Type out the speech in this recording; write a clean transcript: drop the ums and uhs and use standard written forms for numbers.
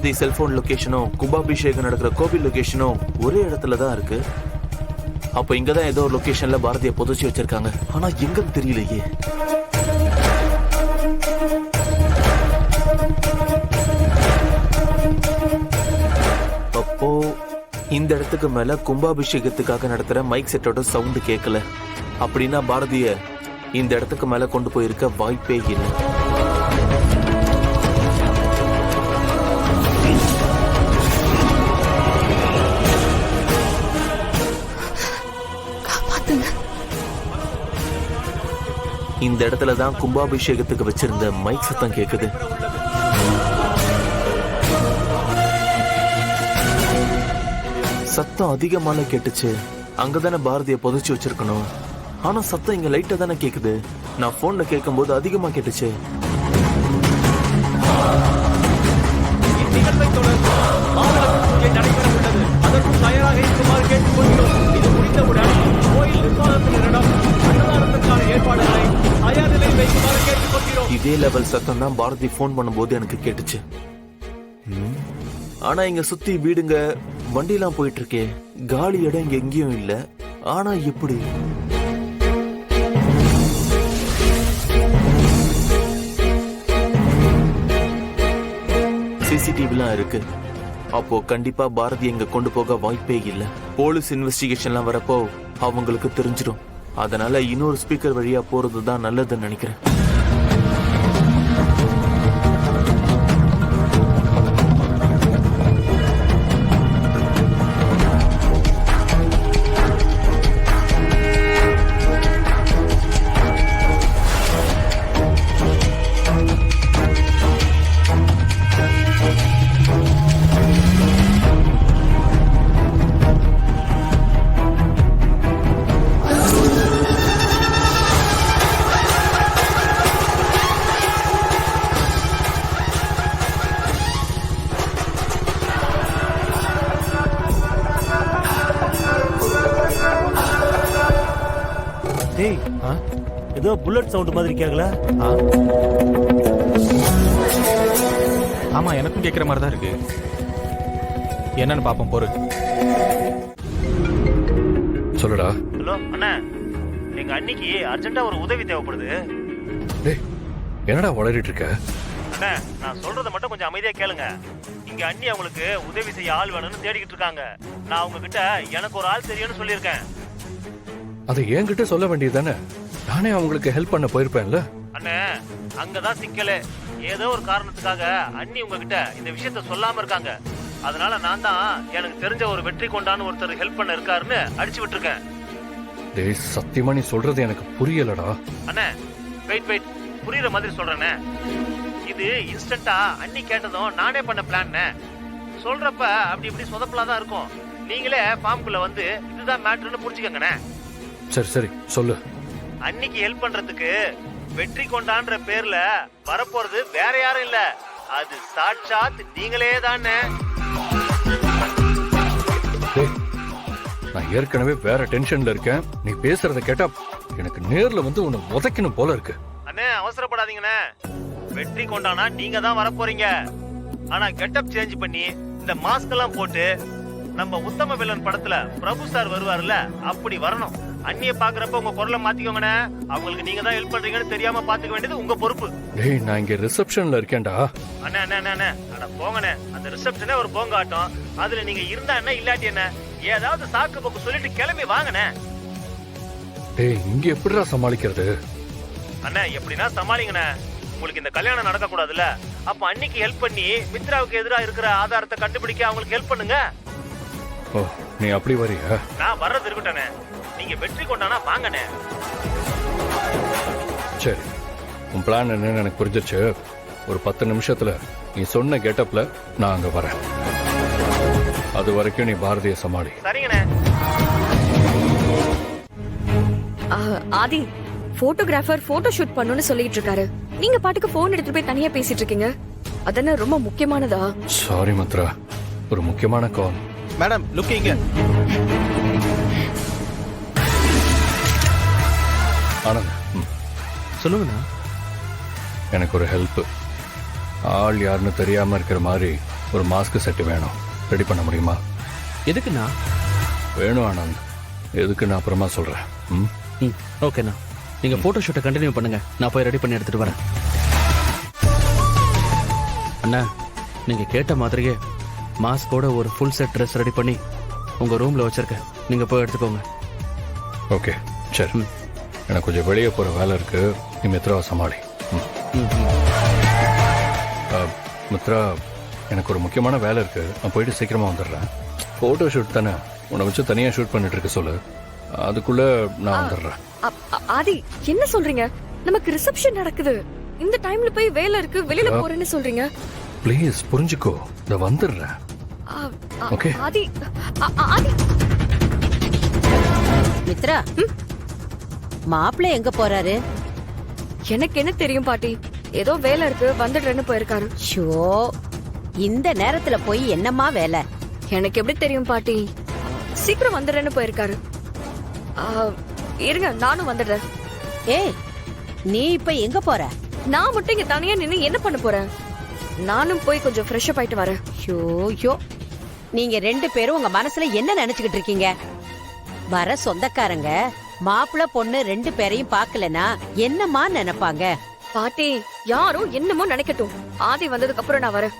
Bharathi cellphone லொகேஷனும் கும்பாபிஷேகம் நடக்கிற கோவில் லொகேஷனும் ஒரே இடத்துல தான் இருக்கு. அப்ப இங்கதான் ஏதோ ஒரு லொகேஷன்ல பாரதியை புதைச்சி வச்சிருக்காங்க. ஆனா எங்கன்னு தெரியலையே. அப்போ இந்த இடத்துக்கு மேல கும்பாபிஷேகத்துக்காக நடத்துற மைக் செட்டோட சவுண்ட் கேட்கல. அப்படின்னா பாரதிய இந்த இடத்துக்கு மேல கொண்டு போயிருக்க வாய்ப்பே இல்லை. இந்த இடத்துல தான் கும்பாபிஷேகத்துக்கு வச்சிருந்த மைக் சத்தம் கேக்குது. சத்தம் அதிகமான கேட்டுச்சு. அங்கதானே பாரதிய புதைச்சு வச்சிருக்கணும். ஆனா சத்தம் இங்க லைட்டா தானே கேக்குது. நான் போன்ல கேட்கும் போது அதிகமா கேட்டுச்சு. இதே லெவல் சத்தம் தான் பாரதி போன் பண்ணும்போது எனக்கு கேட்டுச்சு. ஆனா இங்க சுத்தி வீடுங்க வண்டிலாம் போயிட்டு இருக்கே. காலி இடம் இங்க எங்கேயும் இல்ல. ஆனா எப்படி? சிசிடிவிலாம் இருக்கு. அப்போ கண்டிப்பா பாரதி எங்க கொண்டு போக வாய்ப்பே இல்ல. போலீஸ் இன்வெஸ்டிகேஷன்லாம் வரப்போ அவங்களுக்கு தெரிஞ்சிடும். அதனால இன்னொரு ஸ்பீக்கர் வழியா போறதுதான் நல்லதுன்னு நினைக்கிறேன். ஏதோ புல்லட் சவுண்ட் மாதிரி கேட்கல? ஆமா, எனக்கும் கேட்குற மாதிரி தான் இருக்கு. என்னன்னு பாப்போம் பொறு. சொல்லுடா. ஹலோ அண்ணா, எங்க அன்னிக்கு அர்ஜென்ட்டா ஒரு உதவி தேவைப்படுது. டேய், என்னடா வளரிட்டு இருக்க? அண்ணா, நான் சொல்றத மட்டும் கொஞ்சம் அமைதியா கேளுங்க. இங்க அண்ணி அவங்களுக்கு உதவி செய்ய ஆள் வேணும்னு தேடிக்கிட்டு இருக்காங்க. நான் அவங்க கிட்ட எனக்கு ஒரு ஆள் தெரியும்னு சொல்லியிருக்கேன். அதை என்கிட்ட சொல்ல வேண்டியதுதானே? நானே அவங்களுக்கு ஹெல்ப் பண்ண போயிருப்பேன்ல. அண்ணே, அங்கதான் சிக்கலே. ஏதோ ஒரு காரணத்துக்காக அண்ணி உங்ககிட்ட இந்த விஷயத்த சொல்லாம இருக்காங்க. அதனால நான் தான் எனக்கு தெரிஞ்ச ஒரு வெற்றி கொண்டான்னு ஒருத்தர் ஹெல்ப் பண்ண இருக்காருன்னு அடிச்சு விட்டுருக்கேன். டேய், சத்தியமா நீ சொல்றது எனக்கு புரியலடா. அண்ணே, வெயிட் புரியுற மாதிரி சொல்றேனே. இது இன்ஸ்டன்டா அண்ணி கேட்டதும் நானே பண்ண பிளான். சொல்றப்ப அப்படி இப்படி சொதப்பலாதான் இருக்கும். நீங்களே ஃபார்முக்குள்ள வந்து இதுதான் மேட்டர்னு புரிஞ்சுக்கங்கண்ணே. சரி சொல்லு. அன்னிக்கு ஹெல்ப் பண்றதுக்கு வெற்றி கொண்டான்ற பேர்ல வரப்போறது வேற யாரும் இல்ல, அது சாட்சாத் நீங்களே தானே. நான் ஏற்கனவே வேற டென்ஷன்ல இருக்கேன். நீ பேசுறத கேட்டா எனக்கு நேர்ல வந்து உன்னை உதைக்கணும் போல இருக்கு. அண்ணே, அவசரப்படாதீங்கண்ணே. வெற்றி கொண்டானா நீங்க தான் வரப்போறீங்க. ஆனா கெட்டப் சேஞ்ச் பண்ணி இந்த மாஸ்க் எல்லாம் போட்டு நம்ம உத்தம வில்லன் படத்துல பிரபு சார் வருவார்ல, அப்படி வரணும். அண்ணிய பாக்குறப்ப உங்க குரலை மாத்திக்கோங்கண்ணே. அவங்களுக்கு நீங்க தான் ஹெல்ப் பண்றீங்கன்னு தெரியாம பாத்துக்க வேண்டியது உங்க பொறுப்பு. டேய், நான் இங்க ரிசப்ஷன்ல இருக்கேன்டா. அண்ணே அட போங்கண்ணே. அந்த ரிசப்ஷனே ஒரு போங்காட்டம். அதுல நீங்க இருந்தா என்ன இல்லாட்டி என்ன, ஏதாவது சாக்கு போக்கு சொல்லிட்டு கிளம்பி வாங்கண்ணே. டேய், இங்க எப்படிடா சமாளிக்கிறது? அண்ணே, எப்படின்னா சமாளிங்கண்ணே. உங்களுக்கு இந்த கல்யாணம் நடக்க கூடாதுல்ல. அப்ப அன்னிக்கு ஹெல்ப் பண்ணி மித்ராவுக்கு எதிராக இருக்கிற ஆதாரத்தை கண்டுபிடிக்க அவங்களுக்கு ஹெல்ப் பண்ணுங்க. ஓ, நீ அப்படி வரியா? நான் வர்றது இருக்கட்டேனே. நீங்க வெற்றி கொண்டானா வாங்கண்ணே. சரி, உன் பிளான் என்னன்னு எனக்கு புரிஞ்சிருச்சு. ஒரு 10 நிமிஷத்துல நீ சொன்ன கெட்டப்ல நான் அங்க வரேன். அது வரைக்கும் நீ பாரதிய சமாளி. சரிங்கண்ணே. ஆதி, போட்டோகிராஃபர் போட்டோ ஷூட் பண்ணணும்னு சொல்லிட்டு இருக்காரு. நீங்க பாட்டுக்கு போன் எடுத்துட்டு போய் தனியா பேசிட்டு இருக்கீங்க. அதென்ன ரொம்ப முக்கியமானதா? சாரி மித்ரா, ஒரு முக்கியமான கால். மேடம், லுக் இங்க. ஆனந்த், சொல்லுங்கண்ணா. எனக்கு ஒரு ஹெல்ப். ஆள் யாருன்னு தெரியாம இருக்கிற மாதிரி ஒரு மாஸ்க் செட்டு வேணும். ரெடி பண்ண முடியுமா? எதுக்குண்ணா? வேணும் ஆனந்த். எதுக்கு நான் அப்புறமா சொல்றேன். ம் ம் ஓகேண்ணா. நீங்க போட்டோ ஷூட்டை கண்டினியூ பண்ணுங்க, நான் போய் ரெடி பண்ணி எடுத்துட்டு வரேன். அண்ணா, நீங்க கேட்ட மாதிரியே மாஸ்கோட ஒரு ஃபுல் செட் ட்ரெஸ் ரெடி பண்ணி உங்க ரூம்ல வச்சிருக்கேன். நீங்க போய் எடுத்துக்கோங்க. ஓகே சரி. எனக்கு கொஞ்சம் வெளியே போற வேலை இருக்கு. நீ மித்ராவை சமாளி. ம். ம், ம். மித்ரா, எனக்கு ஒரு முக்கியமான வேலை இருக்கு. நான் போயிட்டு சீக்கிரமா வந்துடுறேன். போட்டோ ஷூட் தானே, உன்னை வச்சு தனியா ஷூட் பண்ணிட்டு இருக்க சொல்லு. அதுக்குள்ள நான் வந்துடுறேன். ஆதி என்ன சொல்றீங்க? நமக்கு ரிசப்ஷன் நடக்குது. இந்த டைம்ல போய் வேலை இருக்கு, வெளியில போறேன்னு சொல்றீங்க. ப்ளீஸ் புரிஞ்சுக்கோ, இத வந்துடுறேன். ஓகே. ஆதி ஆதி மித்ரா, மாப்பிள்ளை எங்க போறாரு? எனக்கு என்ன தெரியும் பாட்டி, ஏதோ வேலை இருக்கு வந்துடுறேன்னு போயிருக்காரு. ஷோ, இந்த நேரத்துல போய் என்னம்மா வேலை? எனக்கு எப்படி தெரியும் பாட்டி? சீக்கிரம் வந்துடுறேன்னு போயிருக்காரு. இருங்க நானும் வந்துடுறேன். ஏய், நீ இப்ப எங்க போற? நான் மட்டும் இங்க தனியா நின்னு என்ன பண்ண போறேன்? நானும் போய் கொஞ்சம் ஃப்ரெஷ் அப் ஆயிட்டு வரேன். ஷோ, நீங்க 2 பேரும் உங்க மனசுல என்ன நினைச்சுக்கிட்டு இருக்கீங்க? வர சொந்தக்காரங்க மாப்பிள்ளை பொண்ணு 2 பேரையும் பார்க்கலனா என்னம்மா நினைப்பாங்க? பாட்டி யாரும் என்னமோ நினைக்கட்டும். ஆதி வந்ததுக்கு அப்புறம் நான் வரேன்.